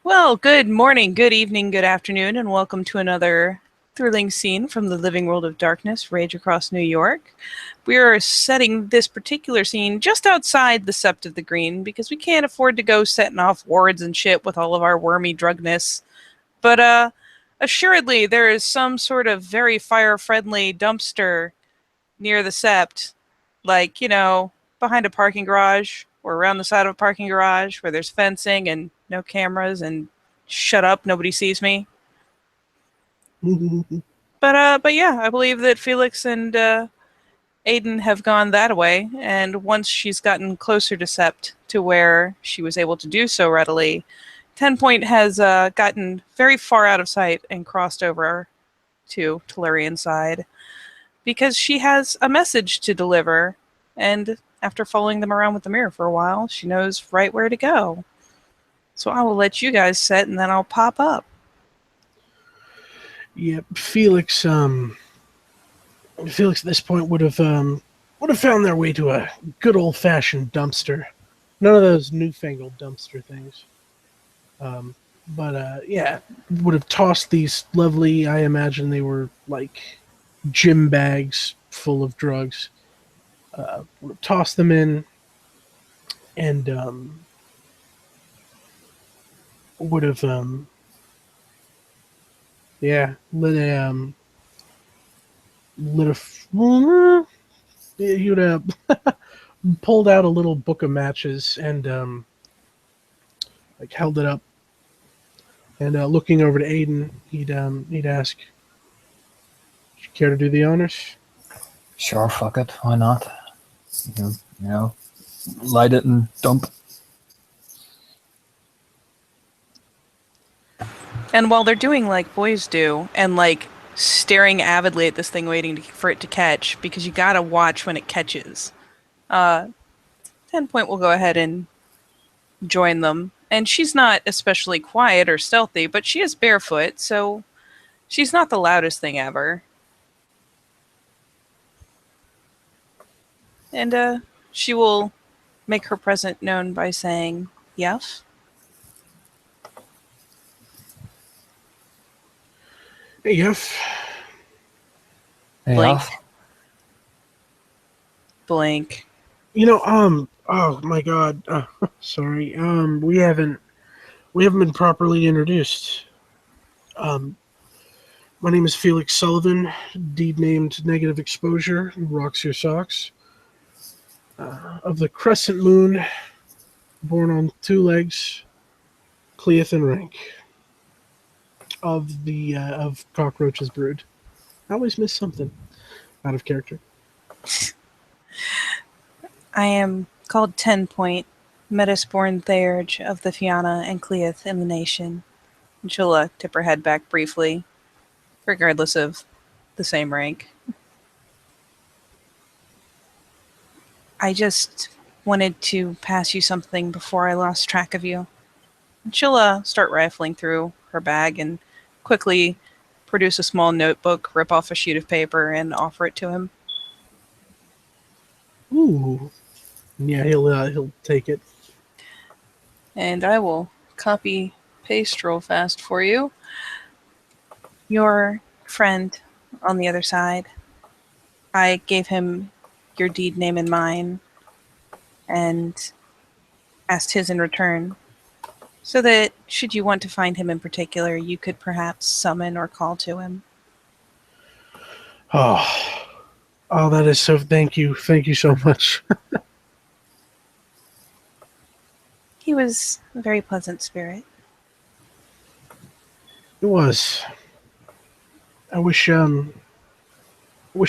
Well, good morning, good evening, good afternoon, and welcome to another thrilling scene from the living world of darkness, Rage Across New York. We are setting this particular scene just outside the Sept of the Green because we can't afford to go setting off wards and shit with all of our wormy drugness. But assuredly, there is some sort of very fire-friendly dumpster near the Sept, like, behind a parking garage or around the side of a parking garage where there's fencing and no cameras and shut up, nobody sees me. But yeah, I believe that Felix and Aiden have gone that way, and once she's gotten closer to Sept to where she was able to do so readily, 10 Point has gotten very far out of sight and crossed over to Tellurian's side because she has a message to deliver, and after following them around with the mirror for a while, she knows right where to go. So I will let you guys set, and then I'll pop up. Yep, Felix at this point would have found their way to a good old fashioned dumpster. None of those newfangled dumpster things. Yeah, would have tossed these lovely. I imagine they were like gym bags full of drugs. Would have tossed them in, and would have yeah lit a he would have pulled out a little book of matches and like held it up and looking over to Aiden, he'd ask, "Would you care to do the honors?" Sure, fuck it. Why not? You know, light it and dump. And while they're doing like boys do, and like staring avidly at this thing, for it to catch, because you gotta watch when it catches, 10 Point will go ahead and join them. And she's not especially quiet or stealthy, but she is barefoot, so she's not the loudest thing ever. And she will make her presence known by saying, "Yes." Hey, Yef. Hey, Blink. off. Blink. Oh my God. Sorry. We haven't been properly introduced. Um, my name is Felix Sullivan, deed named Negative Exposure, Rocks Your Socks. Of the Crescent Moon, born on two legs, Cleith and rank. Of Cockroach's Brood. I always miss something out of character. I am called 10 Point, Metasborn Theurge of the Fianna and Cleith in the nation. And she'll tip her head back briefly, regardless of the same rank. I just wanted to pass you something before I lost track of you. And she'll start rifling through her bag and quickly produce a small notebook, rip off a sheet of paper, and offer it to him. Ooh. Yeah, he'll take it. And I will copy paste real fast for you. Your friend on the other side. I gave him your deed name and mine and asked his in return, so that should you want to find him in particular, you could perhaps summon or call to him. Oh, oh, that is so. Thank you so much. He was a very pleasant spirit. It was. I wish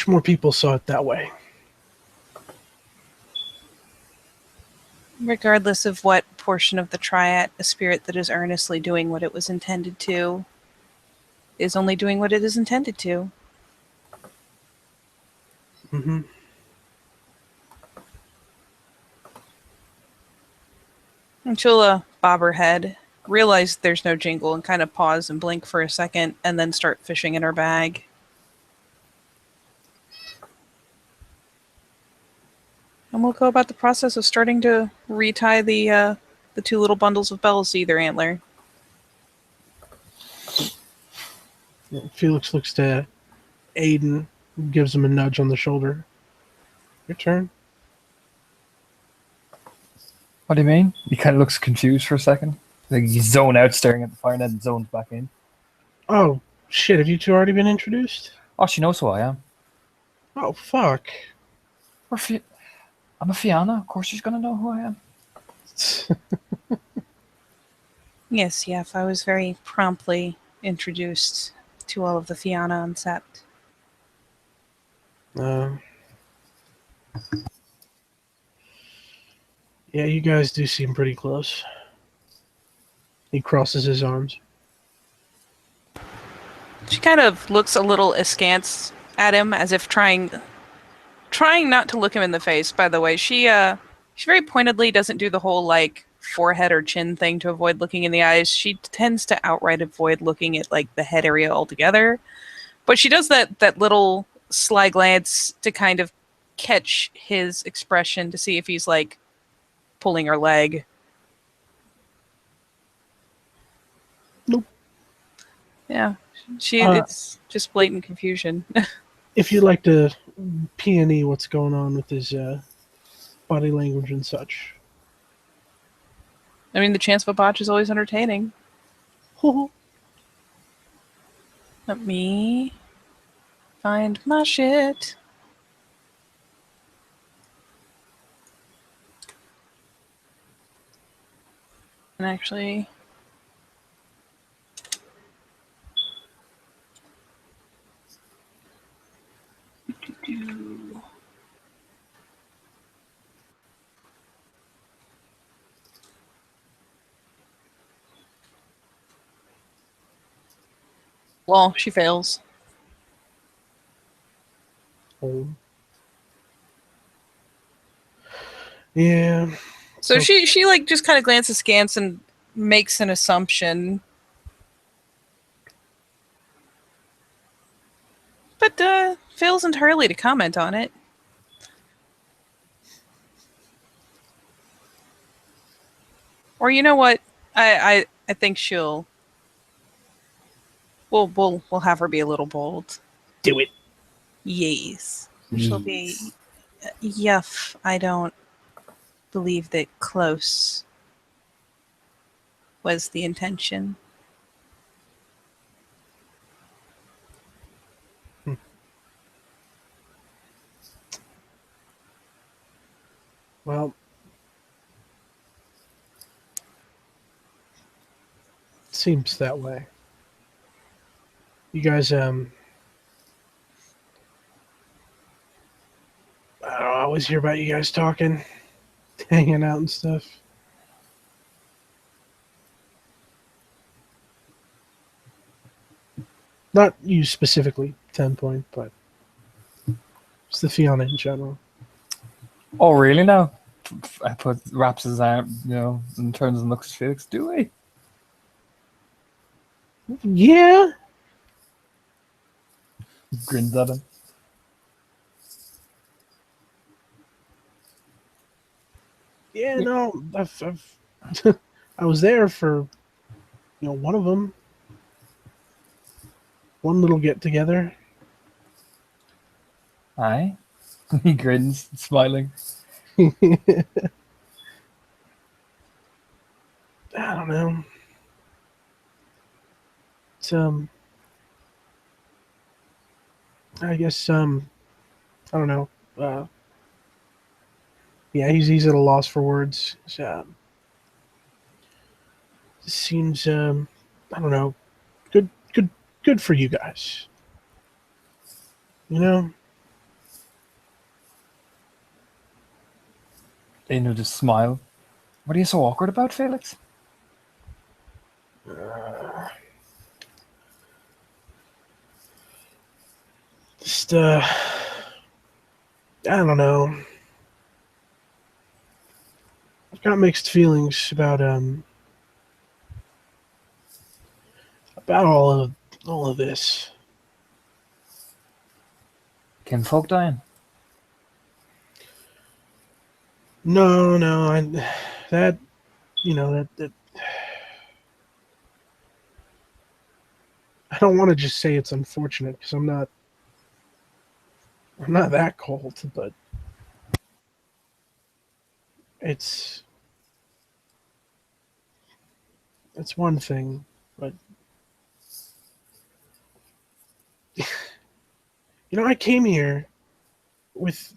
more people saw it that way. Regardless of what portion of the triad, a spirit that is earnestly doing what it was intended to is only doing what it is intended to. Mm-hmm. And she'll bob her head, realize there's no jingle, and kind of pause and blink for a second, and then start fishing in her bag. And we'll go about the process of starting to retie the two little bundles of bells to either antler. Felix looks to Aiden, gives him a nudge on the shoulder. Your turn. What do you mean? He kind of looks confused for a second. Like he's zoned out staring at the fire and then zones back in. Oh, shit, have you two already been introduced? Oh, she knows who I am. Oh, fuck. I'm a Fianna. Of course she's gonna know who I am. Yes, Yef, I was very promptly introduced to all of the Fianna on set. Yeah, you guys do seem pretty close. He crosses his arms. She kind of looks a little askance at him, as if trying not to look him in the face. By the way, she very pointedly doesn't do the whole like forehead or chin thing to avoid looking in the eyes. She tends to outright avoid looking at like the head area altogether. But she does that little sly glance to kind of catch his expression to see if he's like pulling her leg. Nope. Yeah, it's just blatant confusion. If you'd like to P&E what's going on with his body language and such. I mean, the chance of a botch is always entertaining. Let me find my shit. And actually... Well, she fails. Oh. Yeah. So she like just kind of glances askance and makes an assumption. But fails entirely to comment on it. Or you know what? I think she'll... We'll have her be a little bold. Do it. Yes. She'll be... Yuff, I don't believe that close was the intention. Well, seems that way. You guys, I don't know, I always hear about you guys talking, hanging out and stuff. Not you specifically, 10 Point, but it's the Fianna in general. Oh, really now? Wraps his arm, and turns and looks at Felix. Do we? Yeah. Grins at him. Yeah, no, I've I was there for, one of them. One little get together. Aye. He grins, smiling. I don't know. It's I guess I don't know. Yeah, he's at a loss for words. So, it seems I don't know. Good for you guys. Aiden just smile. What are you so awkward about, Felix? Just I don't know. I've got mixed feelings about all of this. Kinfolk dying? No, that that don't want to just say it's unfortunate because I'm not that cold, but it's one thing, but I came here with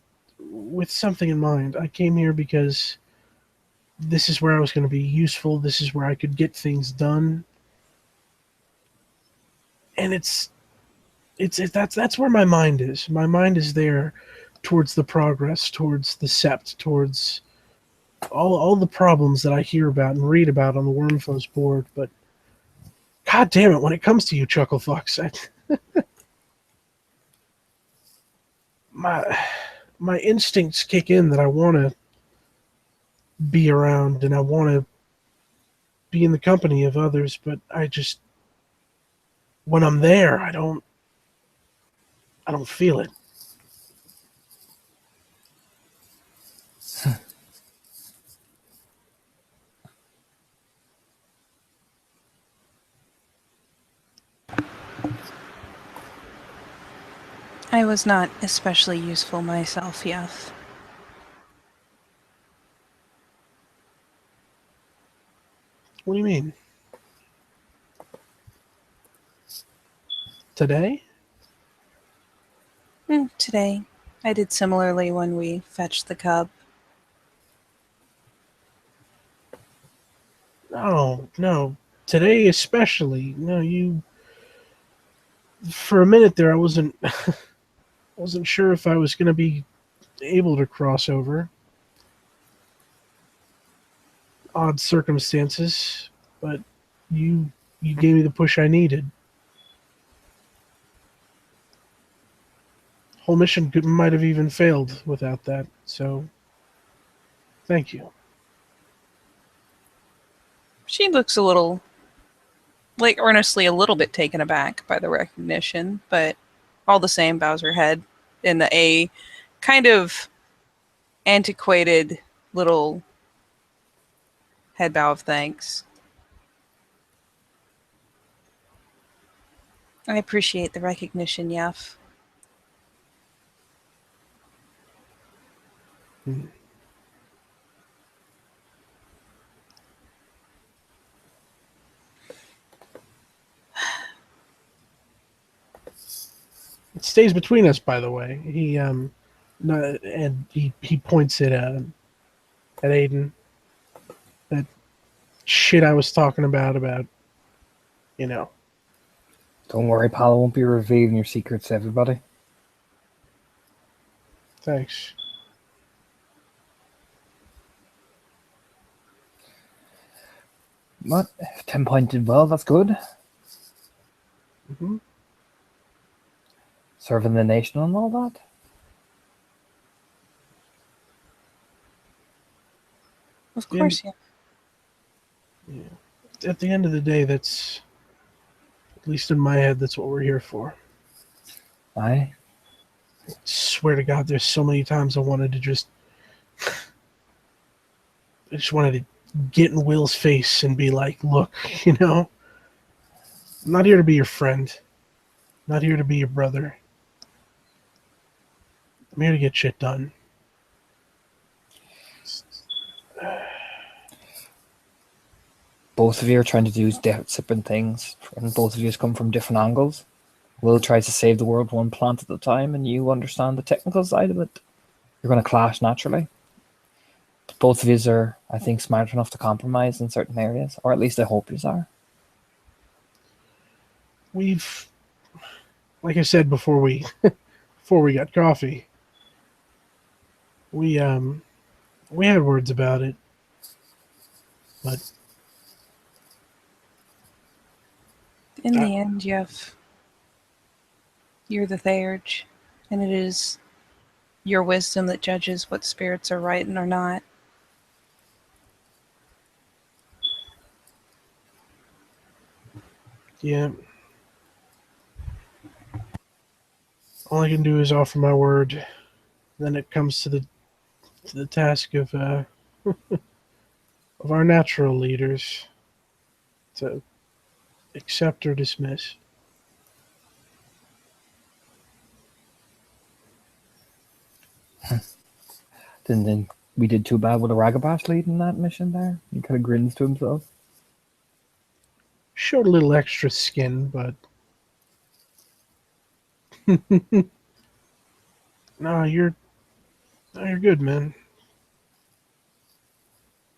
something in mind. I came here because this is where I was going to be useful. This is where I could get things done, and that's where my mind is. My mind is there, towards the progress, towards the sept, towards all the problems that I hear about and read about on the Wormfoes board. But god damn it, when it comes to you, Chucklefucks, my instincts kick in that I want to be around and I want to be in the company of others, but I just, when I'm there, I don't feel it. I was not especially useful myself, yes. What do you mean? Today? Today. I did similarly when we fetched the cub. No. Today especially. No, you... For a minute there, I wasn't sure if I was going to be able to cross over. Odd circumstances, but you gave me the push I needed. Whole mission might have even failed without that, so thank you. She looks a little, like earnestly a little bit taken aback by the recognition, but all the same bows her head in a kind of antiquated little head bow of thanks. I appreciate the recognition, Yef. Hmm. It stays between us, by the way. He points at Aiden. That shit I was talking about, Don't worry, pal. I won't be revealing your secrets to everybody. Thanks. What? 10 pointed well, that's good. Mm-hmm. Serving the nation and all that. Of course, yeah. At the end of the day, that's, at least in my head, that's what we're here for. Aye. I swear to God, there's so many times I just wanted to get in Will's face and be like, look, I'm not here to be your friend. I'm not here to be your brother. I'm here to get shit done. Both of you are trying to do different things, and both of you come from different angles. Will tries to save the world one plant at a time, and you understand the technical side of it. You're going to clash naturally. But both of you are, I think, smart enough to compromise in certain areas, or at least I hope you are. We've, like I said before we got coffee, we had words about it, but In the end, Yef, you're the Theurge, and it is your wisdom that judges what spirits are right and are not. yeah. All I can do is offer my word. Then it comes to the task of of our natural leaders to accept or dismiss. Didn't think we did too bad with a Ragabash leading that mission there. He kind of grins to himself. Showed a little extra skin, but no, you're good, man.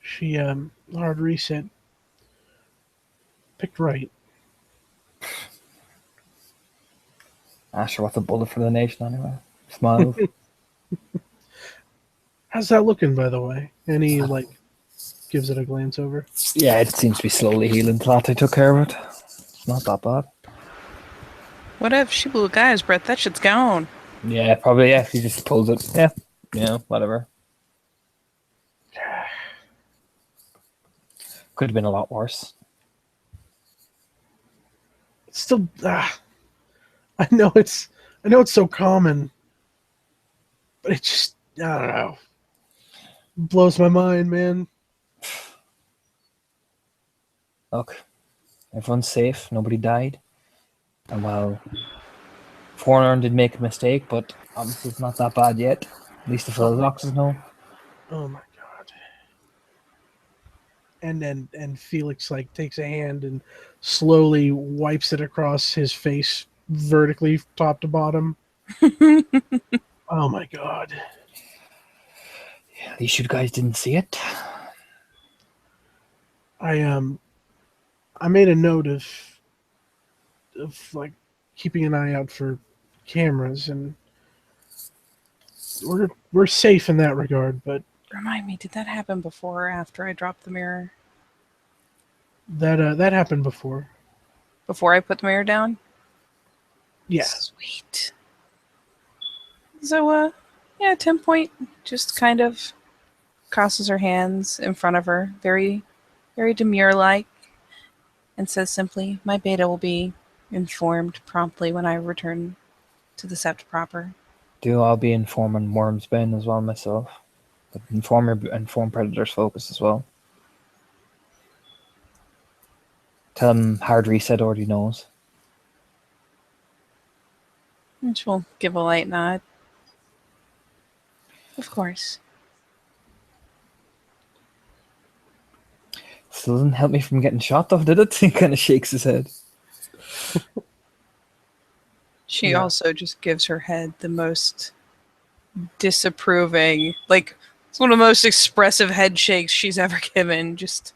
She hard reset picked right. Asher, what's a bullet for the nation anyway? Smiles. How's that looking, by the way? And he gives it a glance over. Yeah, it seems to be slowly healing. Glad they took care of it. It's not that bad. What if she blew a guy's breath? That shit's gone. Yeah, probably. Yeah, if he just pulls it. Yeah, whatever. Could have been a lot worse. It's still, I know it's so common, but it just, I don't know, blows my mind, man. Look, everyone's safe. Nobody died. And well, Foreigner did make a mistake, but obviously it's not that bad yet. At least the Philodoxes know. Oh my god. And Felix takes a hand and slowly wipes it across his face vertically top to bottom. Oh my god. Yeah, at least you guys didn't see it. I made a note of keeping an eye out for cameras, and we're safe in that regard, but Remind me, did that happen before or after I dropped the mirror? that happened before. Before I put the mirror down? Yeah. Sweet. So, yeah, 10 Point just kind of crosses her hands in front of her, very, very demure-like, and says simply, "My beta will be informed promptly when I return to the Sept proper." I'll be informing Wormsbane as well myself. But inform Predator's focus as well. Tell him hard reset already knows. And she'll give a light nod. Of course. Still doesn't help me from getting shot though, did it? He kind of shakes his head. She Yeah. also just gives her head the most disapproving, it's one of the most expressive head shakes she's ever given. Just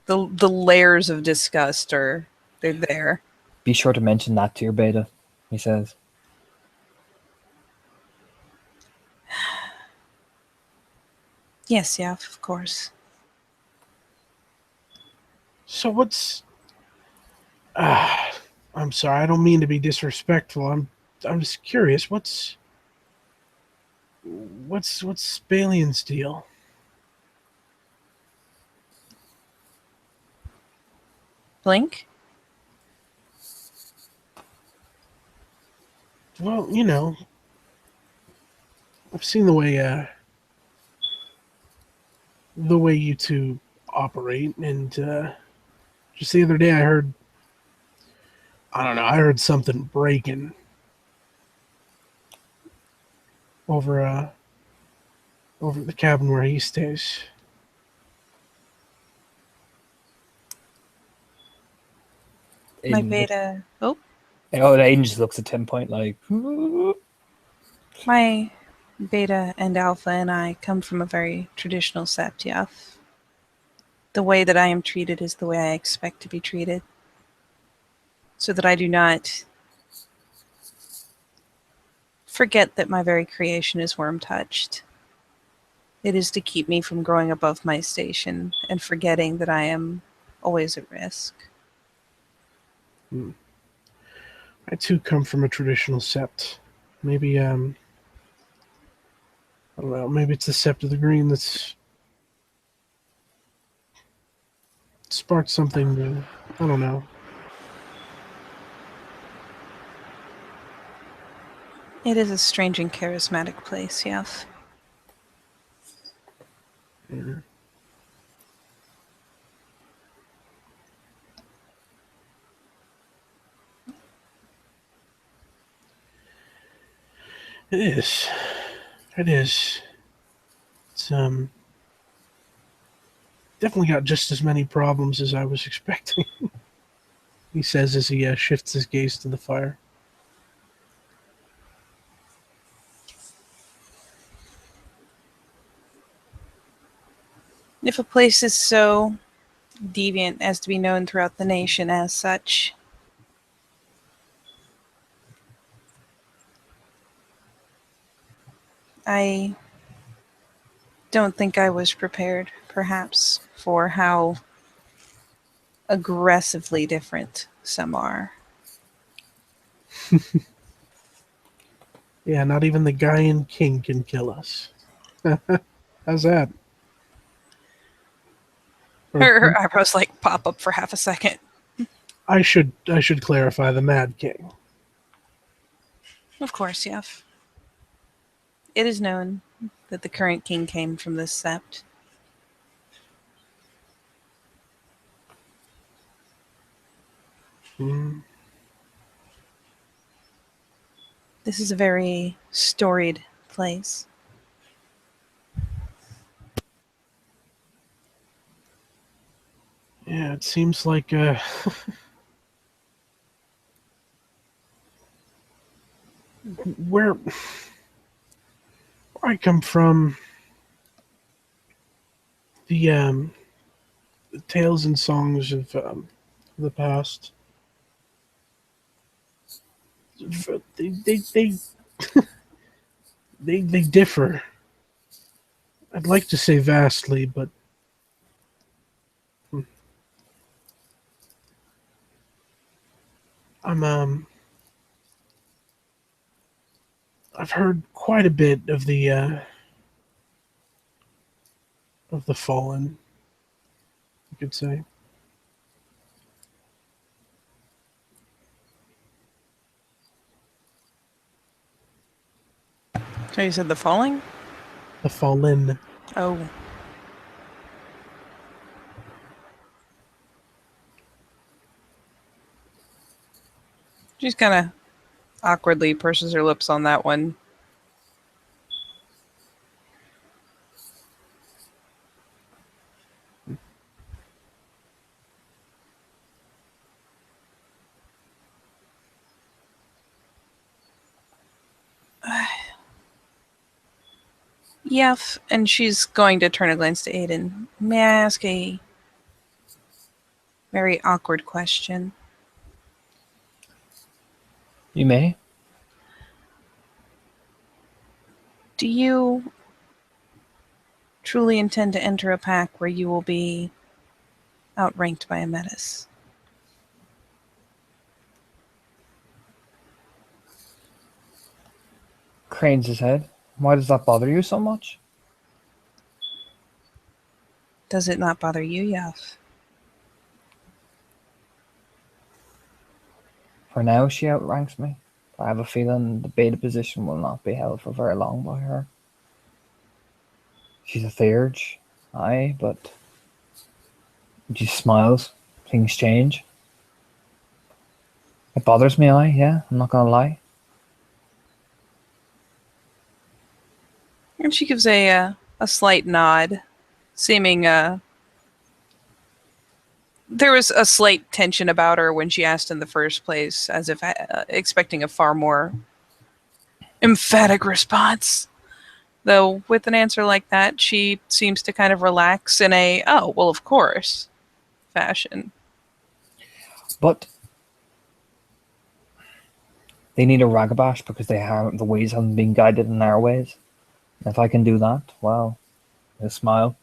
the layers of disgust they're there. Be sure to mention that to your beta, he says. Yes, yeah, of course. So what's I'm sorry, I don't mean to be disrespectful. I'm just curious, what's Spalian's deal? Blink? Well, I've seen the way you two operate, and just the other day I heard, I don't know, I heard something breaking over the cabin where he stays. My beta. Oh, Aiden just looks at 10 Point like. my beta and alpha and I come from a very traditional sept, yeah. The way that I am treated is the way I expect to be treated, so that I do not forget that my very creation is worm-touched. It is to keep me from growing above my station and forgetting that I am always at risk. I too come from a traditional sept. Maybe I don't know, maybe it's the Sept of the Green that's sparked something new. I don't know. It is a strange and charismatic place, yes. Yeah. It is. It is. It's definitely got just as many problems as I was expecting. He says as he shifts his gaze to the fire. If a place is so deviant as to be known throughout the nation as such, I don't think I was prepared, perhaps, for how aggressively different some are. Yeah, not even the Gaian king can kill us. How's that? Or Her eyebrows like pop up for half a second. I should clarify the Mad King. Of course, Yef. It is known that the current king came from this sept. Mm, This is a very storied place. yeah, it seems like where I come from, the tales and songs of the past, they they differ. I'd like to say vastly, but I'm I've heard quite a bit of the fallen, you could say. So you said the falling? The fallen. Oh. She's kind of awkwardly purses her lips on that one. Yef, and she's going to turn a glance to Aiden. May I ask a very awkward question? You may. Do you truly intend to enter a pack where you will be outranked by a menace? Cranes his head. Why does that bother you so much? Does it not bother you, Yef? For now, she outranks me. I have a feeling the beta position will not be held for very long by her. She's a theurge, aye, but she smiles. Things change. It bothers me, aye, yeah, I'm not gonna lie. And she gives a slight nod, seeming there was a slight tension about her when she asked in the first place, as if expecting a far more emphatic response. Though with an answer like that, she seems to kind of relax in a "oh, well, of course" fashion. But they need a ragabash because the ways haven't been guided in our ways. If I can do that, well, a smile.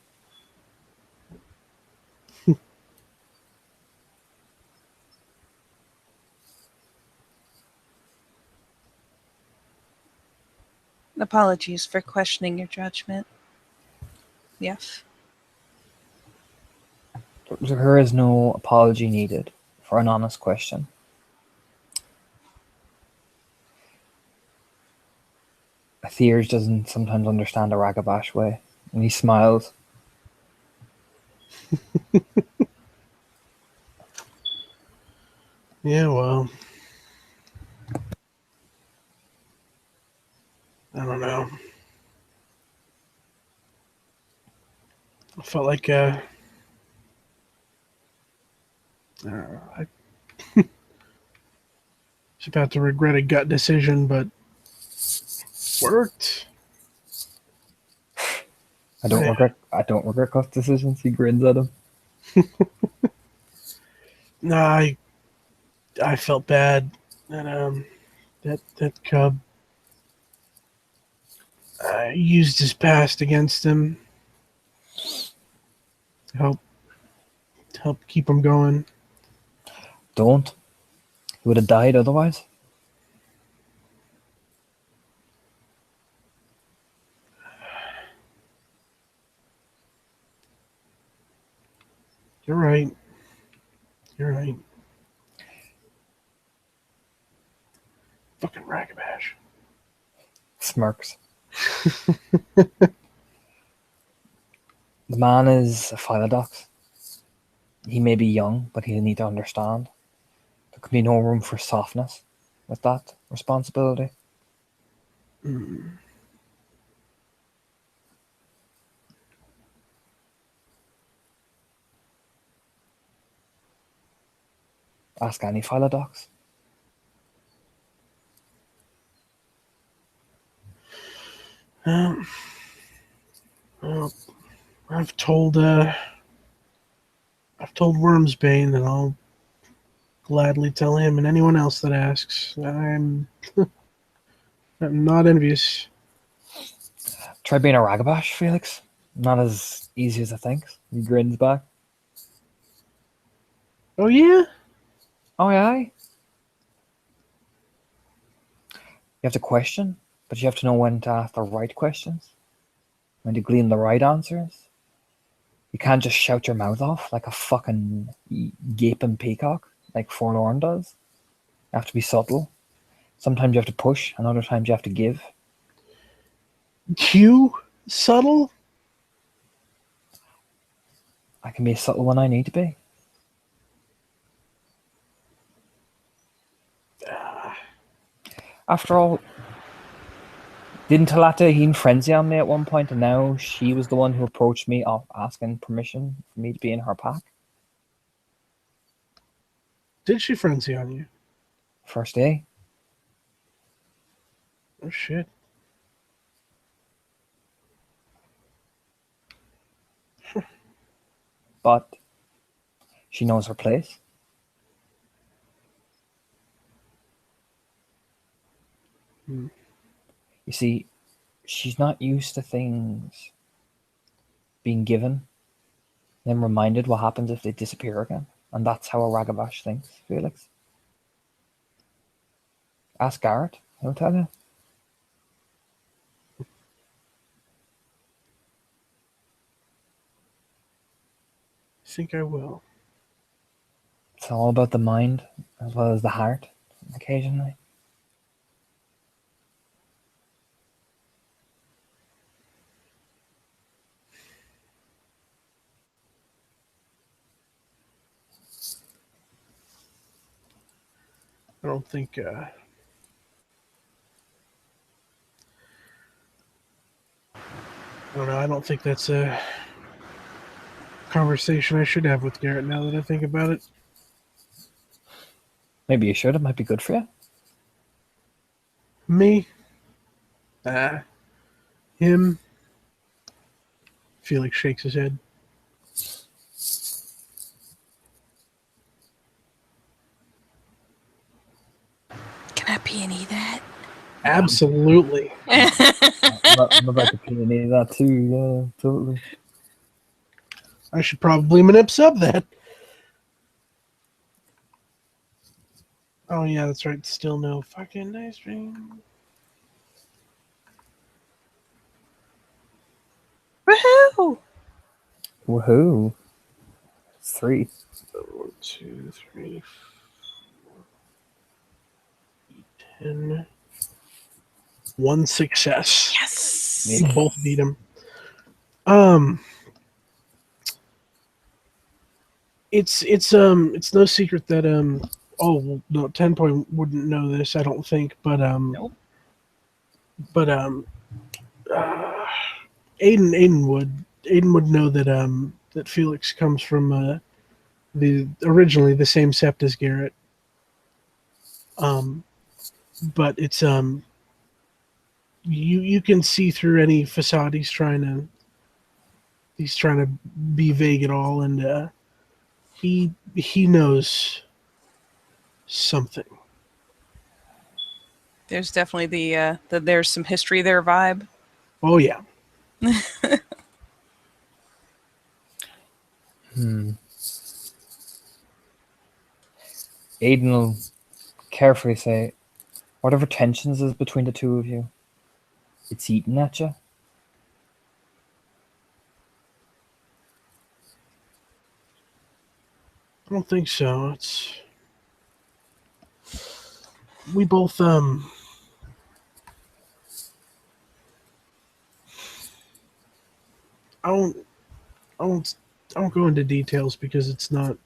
Apologies for questioning your judgment. Yes. There is no apology needed for an honest question. A theurge doesn't sometimes understand a ragabash way, and he smiles. Yeah, well, felt like I was about to regret a gut decision, but worked. I don't regret gut decisions. He grins at him. Nah, I felt bad that that cub used his past against him to help keep him going. Don't. He would have died otherwise. You're right. You're right. Fucking Ragabash. Smirks. The man is a philodox. He may be young, but he'll need to understand. There can be no room for softness with that responsibility. Ask any philodox. Well, I've told Wormsbane, and I'll gladly tell him and anyone else that asks. I'm not envious. Try being a ragabash, Felix. Not as easy as I think. He grins back. Oh yeah? Oh yeah. You have to question, but you have to know when to ask the right questions, when to glean the right answers. You can't just shout your mouth off like a fucking gaping peacock, like Forlorn does. You have to be subtle. Sometimes you have to push, and other times you have to give. You subtle? I can be subtle when I need to be. After all, didn't Talata frenzy on me at one point, and now she was the one who approached me asking permission for me to be in her pack? Did she frenzy on you? First day. Oh shit. But she knows her place. Hmm. You see, she's not used to things being given, then reminded what happens if they disappear again. And that's how a Ragabash thinks, Felix. Ask Garrett, he'll tell you. I think I will. It's all about the mind as well as the heart, occasionally. I don't think I don't know, I don't think that's a conversation I should have with Garrett now that I think about it. Maybe you should, it might be good for you. Me? Him? Felix shakes his head. Can I peony that? Absolutely. I'm about to peony that too, yeah, totally. I should probably manip up that. Oh yeah, that's right. Still no fucking ice cream. Woohoo! Woohoo. It's 3. 1, 2, 3, 4, 10. 1 success. Yes. We both beat him. It's no secret that oh well, no, 10 Point wouldn't know this, I don't think, but Nope. but Aiden would, Aiden would know that that Felix comes from originally the same sept as Garrett. But it's you can see through any facade he's trying to be vague at all, and he knows something. There's definitely the there's some history there vibe. Oh yeah. Aiden will carefully say, whatever tensions is between the two of you, it's eating at you. I don't think so. We both I won't I won't I won't go into details because it's not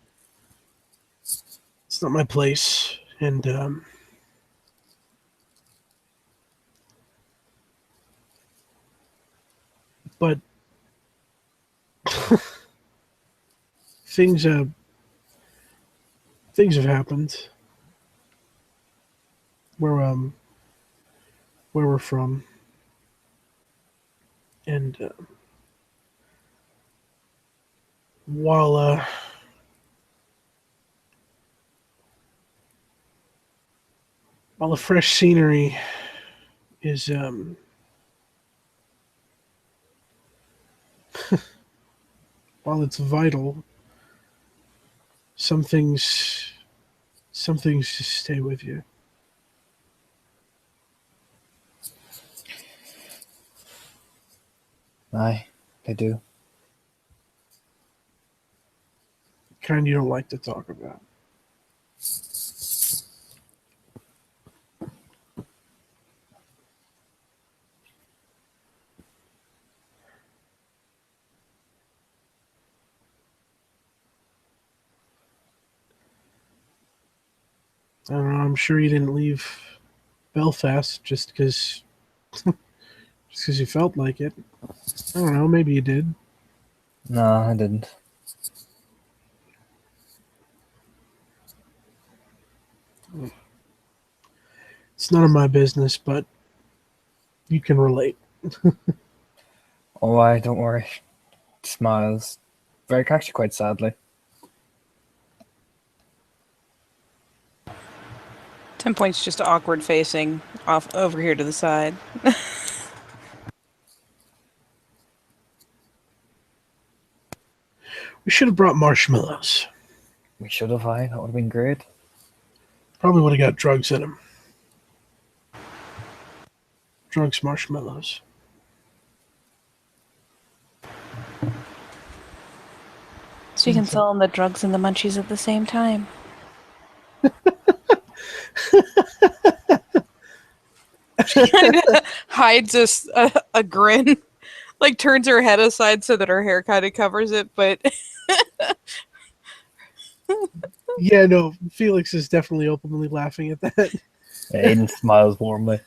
my place, and but things have happened where we're from, and while the fresh scenery is while it's vital, some things just stay with you. Aye, they do. Kind you don't like to talk about. I don't know. I'm sure you didn't leave Belfast just because you felt like it. I don't know. Maybe you did. No, I didn't. It's none of my business, but you can relate. Oh, I don't worry. Smiles. Very, actually quite sadly. 10 points just awkward facing off over here to the side. We should have brought marshmallows. We should have, aye. That would have been great. Probably would have got drugs in them. Drugs, marshmallows. So you can sell them the drugs and the munchies at the same time. She kind of hides a grin, like turns her head aside so that her hair kind of covers it, but Yeah, no, Felix is definitely openly laughing at that. Aiden smiles warmly.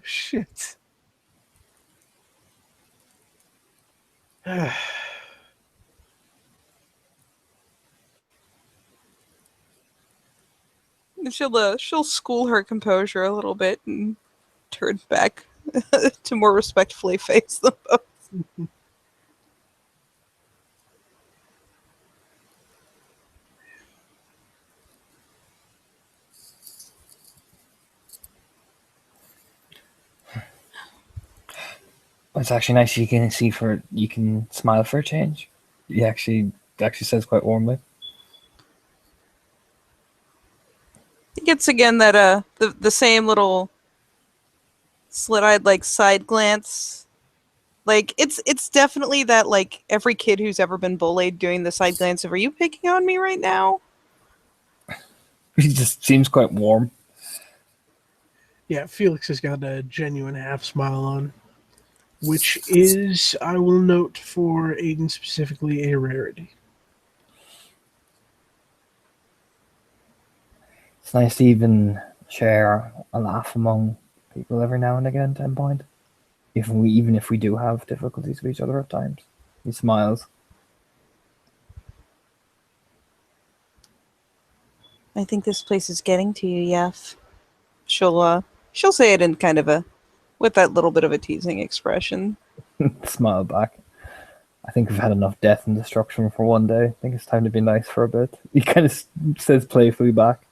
Shit. she'll school her composure a little bit and turn back to more respectfully face them both. It's actually nice you can smile for a change. He actually says quite warmly. He gets again that the same little slit-eyed like side glance. Like it's definitely that like every kid who's ever been bullied doing the side glance of, are you picking on me right now? He just seems quite warm. Yeah, Felix has got a genuine half smile on, which is, I will note for Aiden specifically, a rarity. It's nice to even share a laugh among people every now and again, 10 point. even if we do have difficulties with each other at times. He smiles. I think this place is getting to you, Yef. She'll say it in kind of with that little bit of a teasing expression. Smile back. I think we've had enough death and destruction for one day. I think it's time to be nice for a bit. He kind of says playfully back.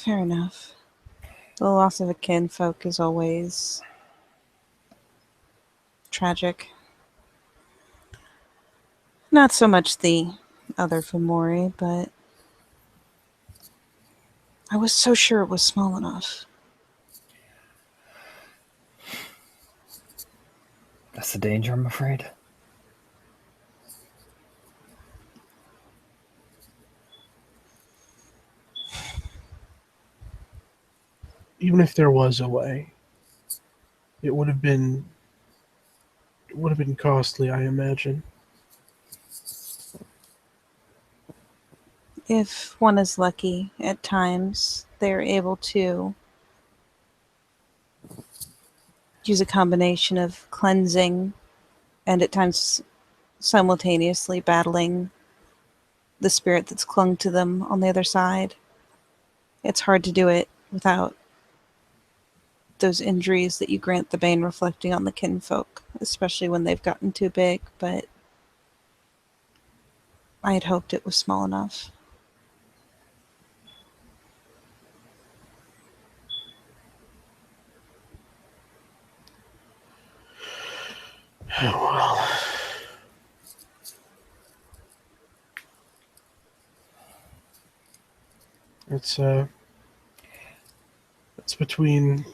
Fair enough. The loss of a kinfolk is always tragic. Not so much the other Fomori, but I was so sure it was small enough. That's the danger, I'm afraid. Even if there was a way, it would have been costly, I imagine. If one is lucky, at times they're able to use a combination of cleansing and at times simultaneously battling the spirit that's clung to them on the other side. It's hard to do it without those injuries that you grant the Bane reflecting on the kinfolk, especially when they've gotten too big, but I had hoped it was small enough. Well, it's between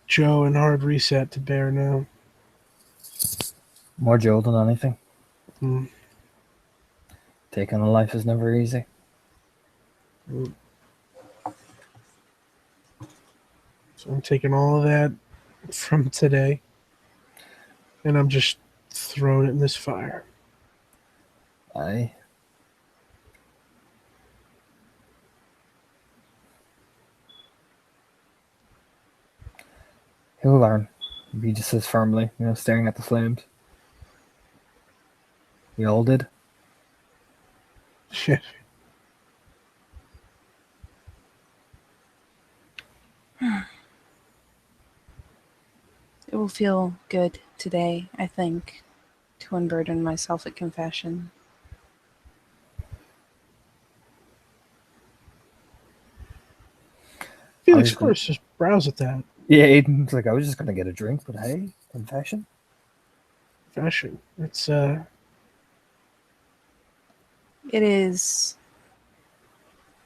Joe and hard reset to bear now. More Joe than anything. Mm. Taking a life is never easy. Mm. So I'm taking all of that from today, and I'm just throwing it in this fire. Aye. He'll learn. He just says firmly, staring at the flames. We all did. Shit. It will feel good today, I think, to unburden myself at confession. Felix, of course, just browse at that. Yeah, Aiden's like, I was just going to get a drink, but hey, confession? Fashion. It's, It is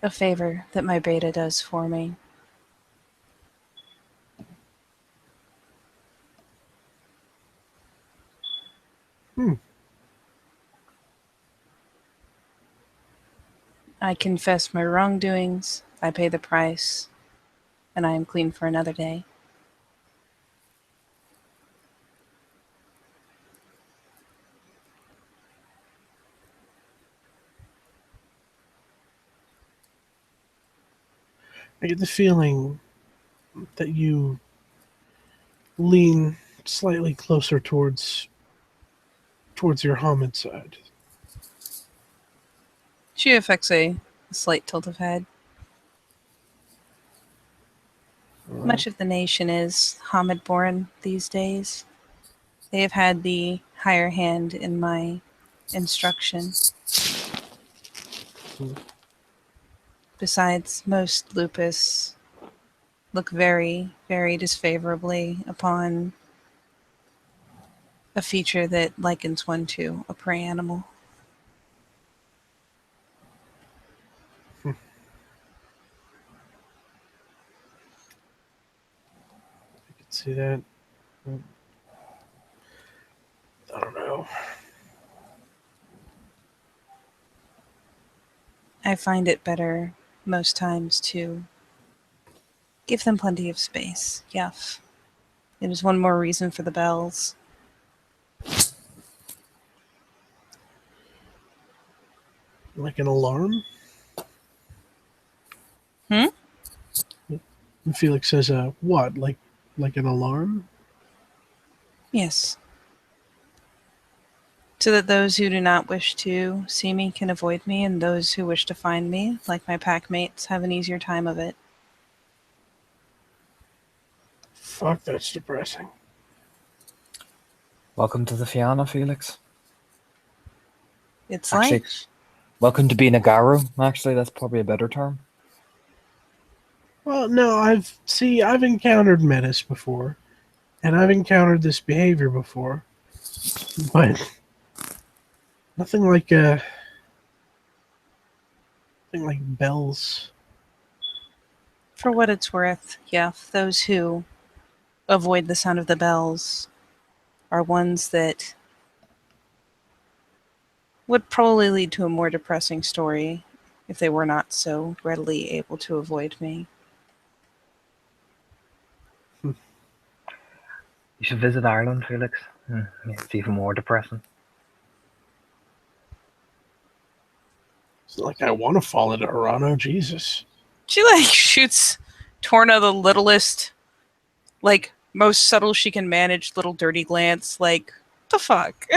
a favor that my beta does for me. I confess my wrongdoings, I pay the price, and I am clean for another day. I get the feeling that you lean slightly closer towards your Hamid side. She affects a slight tilt of head. Much of the nation is Hamid born these days. They have had the higher hand in my instruction. Besides, most lupus look very, very disfavorably upon a feature that likens one to a prey animal. I can see that. I don't know. I find it better most times to give them plenty of space. Yuff. It is one more reason for the bells. Like an alarm? Hmm? And Felix says, what? Like an alarm? Yes. So that those who do not wish to see me can avoid me, and those who wish to find me, like my pack mates, have an easier time of it. Fuck, that's depressing. Welcome to the Fianna, Felix. It's Actually, like welcome to being a Garu. Actually, that's probably a better term. Well, no, I've encountered menace before, and I've encountered this behavior before, but nothing like bells. for what it's worth, yeah, those who avoid the sound of the bells are ones that would probably lead to a more depressing story if they were not so readily able to avoid me. You should visit Ireland, Felix. It's even more depressing. It's not like I want to fall into Hirano, Jesus. She shoots Torna the littlest, most subtle she can manage little dirty glance, the fuck?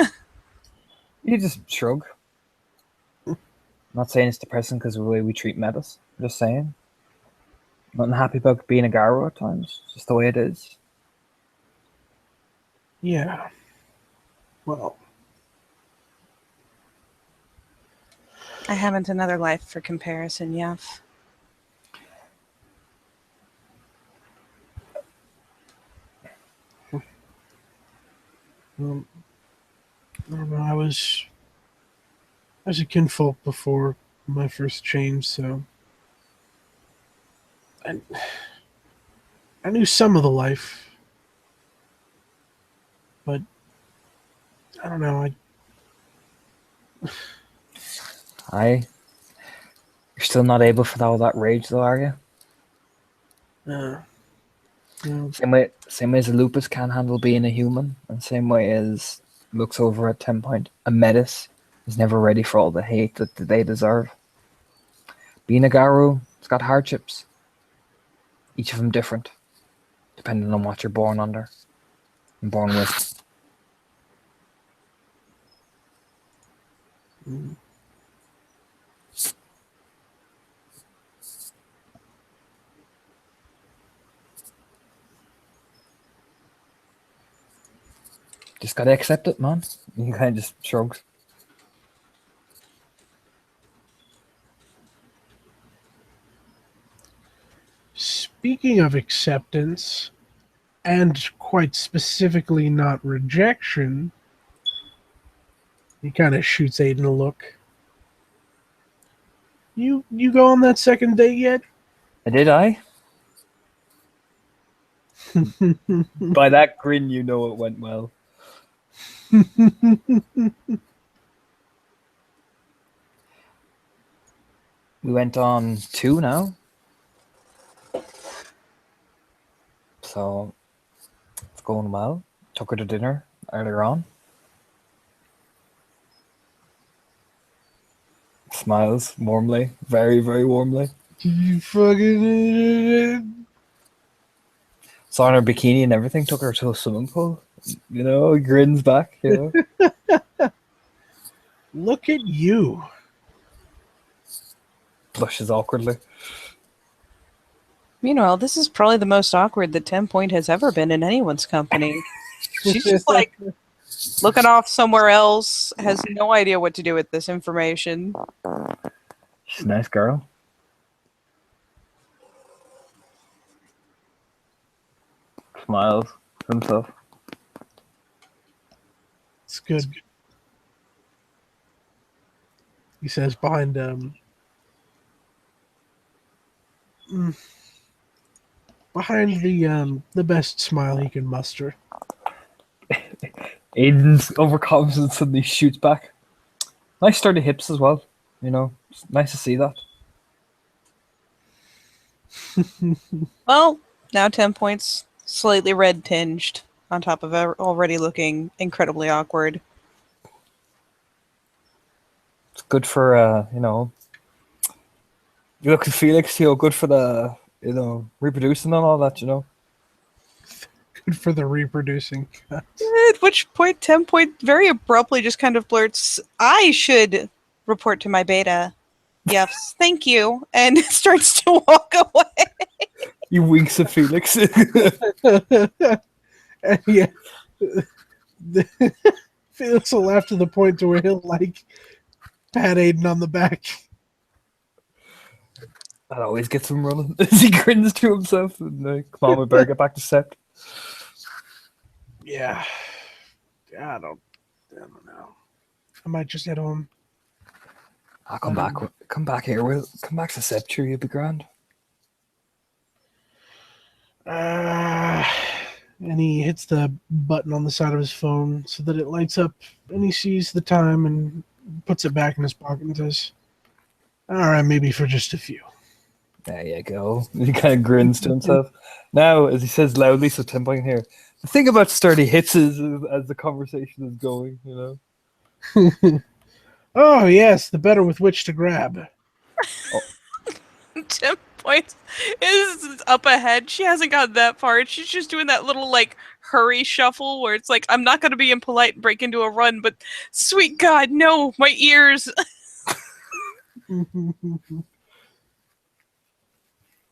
You just shrug. I'm not saying it's depressing because of the way we treat metas. I'm just saying. I'm not happy about being a Garu at times. It's just the way it is. Yeah. Well, I haven't another life for comparison, Yef. I don't know. I was a kinfolk before my first change, so I knew some of the life, but I don't know. You're still not able for all that rage, though, are you? Same way as a lupus can't handle being a human, and same way as looks over at 10 point. A metis is never ready for all the hate that they deserve. Being a Garu, it's got hardships. Each of them different, depending on what you're born under and born with. Just gotta accept it, man. You kind of just shrugs. Speaking of acceptance, and quite specifically not rejection, he kind of shoots Aiden a look. You go on that second date yet? Did I? By that grin, you know it went well. We went on 2 now. So it's going well. Took her to dinner earlier on. Smiles warmly, very, very warmly. You fucking Saw in her bikini and everything. Took her to a swimming pool. You know, grins back. You know, look at you. blushes awkwardly. Meanwhile, this is probably the most awkward that 10 Point has ever been in anyone's company. She's just looking off somewhere else, has no idea what to do with this information. She's a nice girl. Smiles to himself. It's good. He says behind behind the best smile he can muster. Aiden's overcomes and suddenly shoots back. Nice sturdy hips as well. You know, it's nice to see that. Well, now 10 Point's slightly red tinged on top of already looking incredibly awkward. It's good for you know. You look at Felix, you know, good for the you know, reproducing and all that, you know. Good for the reproducing. At which point, 10 Point very abruptly just kind of blurts, I should report to my beta. Yes, thank you. And starts to walk away. He winks at Felix. And yeah, Felix will laugh to the point to where he'll like pat Aiden on the back. That always gets him running as he grins to himself. And come on, we better get back to Sep. Yeah, I don't know. I might just head home. I'll come back. Come back here. Will come back to Sep. Sure, you'll be grand. And he hits the button on the side of his phone so that it lights up, and he sees the time and puts it back in his pocket and says, all right, maybe for just a few. There you go. He kind of grins to himself. Now, as he says loudly, so 10 Point here, the thing about sturdy hits is as the conversation is going, you know. Oh, yes, the better with which to grab. 10 Point is up ahead. She hasn't got that far. She's just doing that little, like, hurry shuffle where it's like, I'm not going to be impolite and break into a run, but sweet God, no, my ears.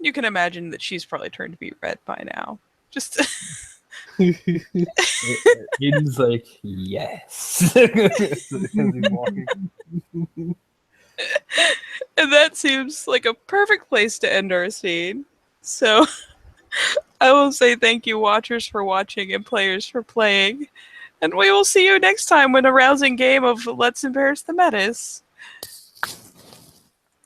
You can imagine that she's probably turned to be red by now. Just... Aiden's like, yes. As he's walking. And that seems like a perfect place to end our scene. So I will say thank you, watchers, for watching and players for playing. And we will see you next time when a rousing game of Let's Embarrass the Metis.